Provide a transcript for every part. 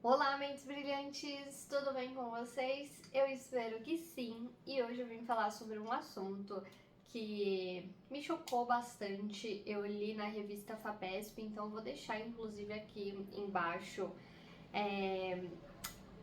Olá, mentes brilhantes! Tudo bem com vocês? Eu espero que sim. E hoje eu vim falar sobre um assunto que me chocou bastante. Eu li na revista FAPESP, então vou deixar inclusive aqui embaixo é,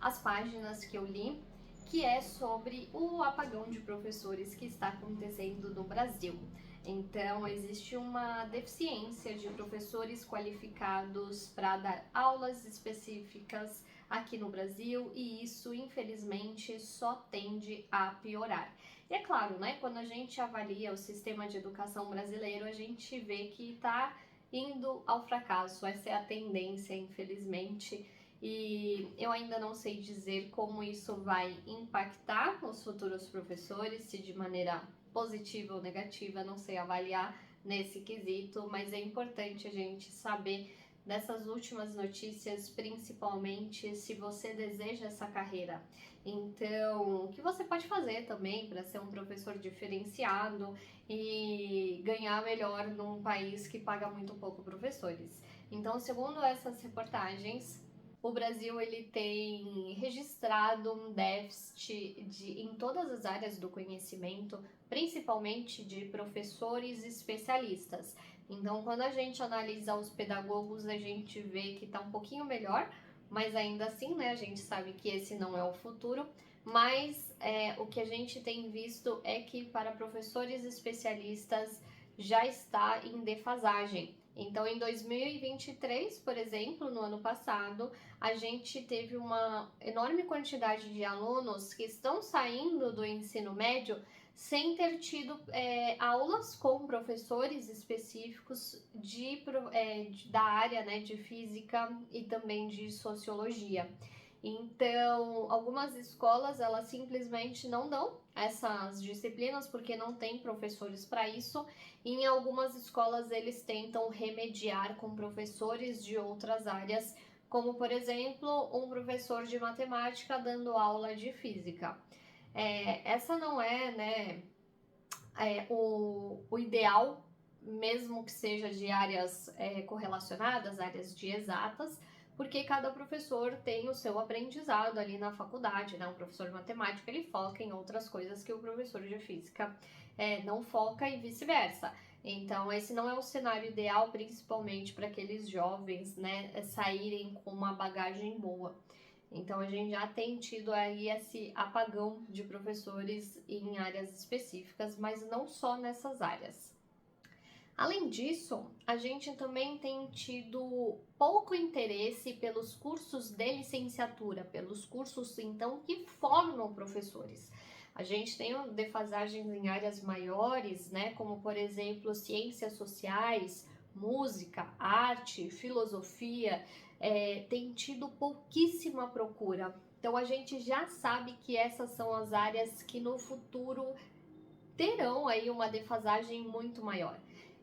as páginas que eu li, que é sobre o apagão de professores que está acontecendo no Brasil. Então, existe uma deficiência de professores qualificados para dar aulas específicas aqui no Brasil e isso, infelizmente, só tende a piorar. E é claro, né, quando a gente avalia o sistema de educação brasileiro, a gente vê que está indo ao fracasso. Essa é a tendência, infelizmente. E eu ainda não sei dizer como isso vai impactar os futuros professores, se de maneira positiva ou negativa, não sei avaliar nesse quesito, mas é importante a gente saber dessas últimas notícias, principalmente se você deseja essa carreira. Então, o que você pode fazer também para ser um professor diferenciado e ganhar melhor num país que paga muito pouco professores. Então, segundo essas reportagens, o Brasil ele tem registrado um déficit em todas as áreas do conhecimento, principalmente de professores especialistas. Então, quando a gente analisa os pedagogos, a gente vê que está um pouquinho melhor, mas ainda assim, né, a gente sabe que esse não é o futuro. Mas o que a gente tem visto é que para professores especialistas já está em defasagem. Então, em 2023, por exemplo, no ano passado, a gente teve uma enorme quantidade de alunos que estão saindo do ensino médio sem ter tido aulas com professores específicos da área, né, de física e também de sociologia. Então, algumas escolas elas simplesmente não dão essas disciplinas porque não tem professores para isso. E em algumas escolas eles tentam remediar com professores de outras áreas, como por exemplo um professor de matemática dando aula de física. Essa não é, né, o ideal, mesmo que seja de áreas correlacionadas, áreas de exatas, porque cada professor tem o seu aprendizado ali na faculdade, né? Um professor de matemática ele foca em outras coisas que o professor de física não foca e vice-versa. Então, esse não é o cenário ideal, principalmente para aqueles jovens, né, saírem com uma bagagem boa. Então, a gente já tem tido aí esse apagão de professores em áreas específicas, mas não só nessas áreas. Além disso, a gente também tem tido pouco interesse pelos cursos de licenciatura, pelos cursos então que formam professores. A gente tem defasagens em áreas maiores, né, como por exemplo ciências sociais, música, arte, filosofia, tem tido pouquíssima procura. Então a gente já sabe que essas são as áreas que no futuro terão aí uma defasagem muito maior.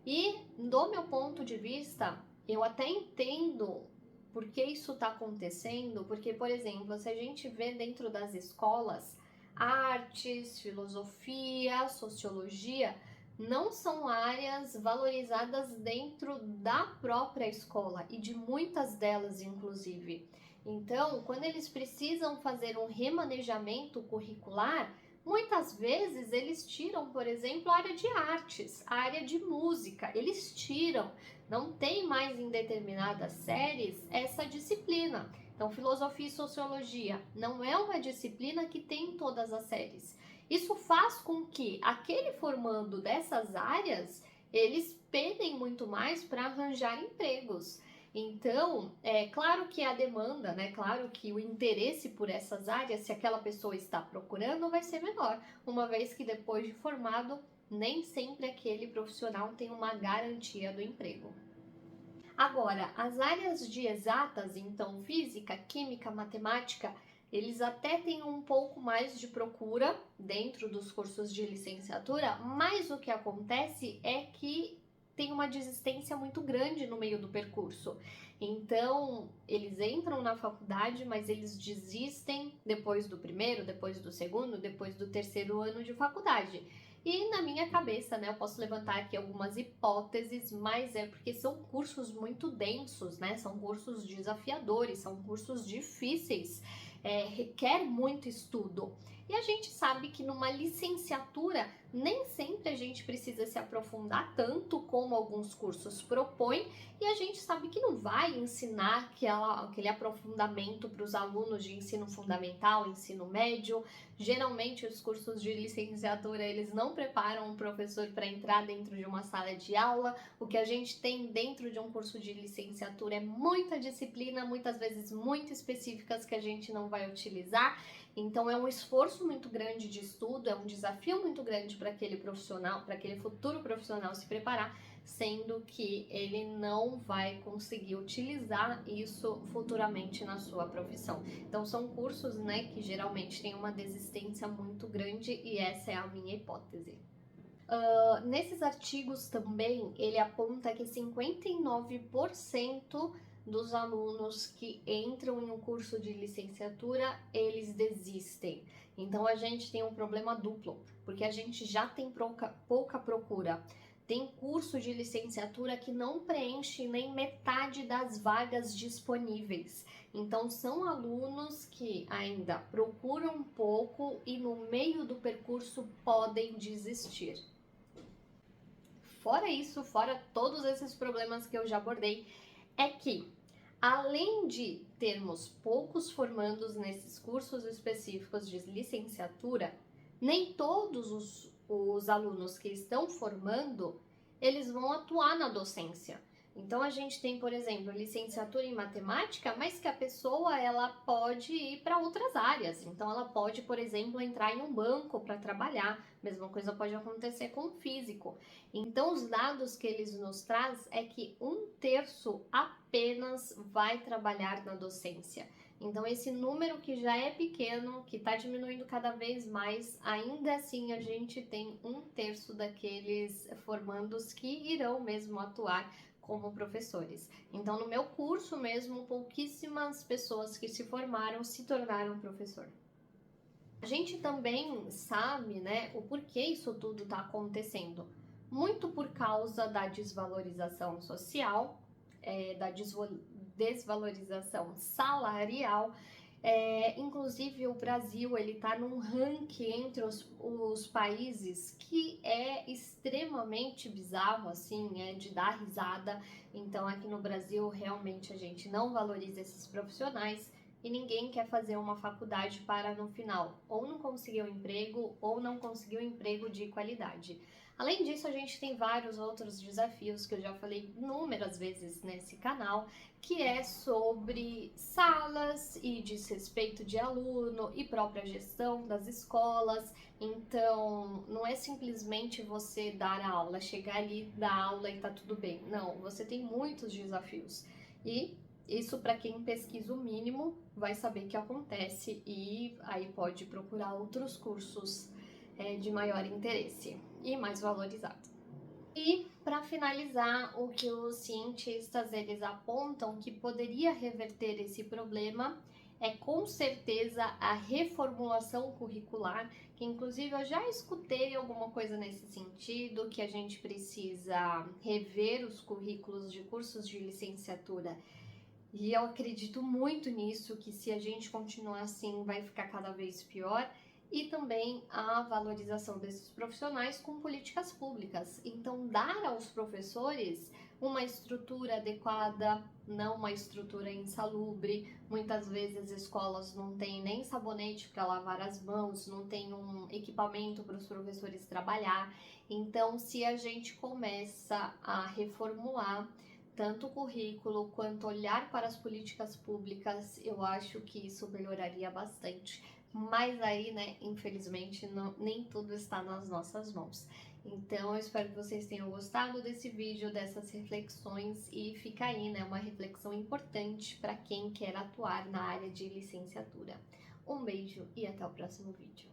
E do meu ponto de vista, eu até entendo por que isso está acontecendo, porque, por exemplo, se a gente vê dentro das escolas, artes, filosofia, sociologia, não são áreas valorizadas dentro da própria escola e de muitas delas, inclusive. Então, quando eles precisam fazer um remanejamento curricular, muitas vezes eles tiram, por exemplo, a área de artes, a área de música, eles tiram, não tem mais em determinadas séries essa disciplina. Então, filosofia e sociologia não é uma disciplina que tem em todas as séries. Isso faz com que aquele formando dessas áreas, eles penem muito mais para arranjar empregos. Então, é claro que a demanda, né? Claro que o interesse por essas áreas, se aquela pessoa está procurando, vai ser menor, uma vez que depois de formado, nem sempre aquele profissional tem uma garantia do emprego. Agora, as áreas de exatas, então física, química, matemática, eles até têm um pouco mais de procura dentro dos cursos de licenciatura, mas o que acontece é que tem uma desistência muito grande no meio do percurso. Então, eles entram na faculdade, mas eles desistem depois do primeiro, depois do segundo, depois do terceiro ano de faculdade. E na minha cabeça, né, eu posso levantar aqui algumas hipóteses, mas é porque são cursos muito densos, né? São cursos desafiadores, são cursos difíceis, requer muito estudo. E a gente sabe que numa licenciatura nem sempre a gente precisa se aprofundar tanto como alguns cursos propõem, e a gente sabe que não vai ensinar aquele aprofundamento para os alunos de ensino fundamental, ensino médio. Geralmente os cursos de licenciatura eles não preparam um professor para entrar dentro de uma sala de aula. O que a gente tem dentro de um curso de licenciatura é muita disciplina, muitas vezes muito específicas que a gente não vai utilizar. Então é um esforço muito grande de estudo, é um desafio muito grande para aquele profissional, para aquele futuro profissional se preparar, sendo que ele não vai conseguir utilizar isso futuramente na sua profissão. Então são cursos, né, que geralmente têm uma desistência muito grande e essa é a minha hipótese. Nesses artigos também ele aponta que 59% dos alunos que entram em um curso de licenciatura, eles desistem. Então a gente tem um problema duplo, porque a gente já tem pouca procura. Tem curso de licenciatura que não preenche nem metade das vagas disponíveis. Então são alunos que ainda procuram um pouco e no meio do percurso podem desistir. Fora isso, fora todos esses problemas que eu já abordei, é que além de termos poucos formandos nesses cursos específicos de licenciatura, nem todos os alunos que estão formando, eles vão atuar na docência. Então a gente tem, por exemplo, licenciatura em matemática, mas que a pessoa ela pode ir para outras áreas. Então ela pode, por exemplo, entrar em um banco para trabalhar. Mesma coisa pode acontecer com o físico. Então os dados que eles nos traz é que 1/3 apenas vai trabalhar na docência. Então esse número que já é pequeno, que está diminuindo cada vez mais, ainda assim a gente tem 1/3 daqueles formandos que irão mesmo atuar como professores. Então no meu curso mesmo, pouquíssimas pessoas que se formaram se tornaram professor. A gente também sabe, né, o porquê isso tudo está acontecendo. Muito por causa da desvalorização social, da desvalorização salarial. Inclusive o Brasil ele está num ranking entre os países que é extremamente bizarro, assim, de dar risada. Então aqui no Brasil realmente a gente não valoriza esses profissionais e ninguém quer fazer uma faculdade para no final ou não conseguir um emprego ou não conseguir um emprego de qualidade. Além disso, a gente tem vários outros desafios que eu já falei inúmeras vezes nesse canal, que é sobre salas e desrespeito de aluno e própria gestão das escolas. Então, não é simplesmente você dar a aula, chegar ali, dar aula e tá tudo bem. Não, você tem muitos desafios. E isso, para quem pesquisa o mínimo, vai saber que acontece e aí pode procurar outros cursos de maior interesse e mais valorizado. E para finalizar, o que os cientistas eles apontam que poderia reverter esse problema é com certeza a reformulação curricular, que inclusive eu já escutei alguma coisa nesse sentido, que a gente precisa rever os currículos de cursos de licenciatura. E eu acredito muito nisso, que se a gente continuar assim vai ficar cada vez pior. E também a valorização desses profissionais com políticas públicas. Então, dar aos professores uma estrutura adequada, não uma estrutura insalubre. Muitas vezes as escolas não têm nem sabonete para lavar as mãos, não tem um equipamento para os professores trabalhar. Então, se a gente começa a reformular tanto o currículo quanto olhar para as políticas públicas, eu acho que isso melhoraria bastante. Mas aí, né, infelizmente, nem tudo está nas nossas mãos. Então, eu espero que vocês tenham gostado desse vídeo, dessas reflexões, e fica aí, né, uma reflexão importante para quem quer atuar na área de licenciatura. Um beijo e até o próximo vídeo.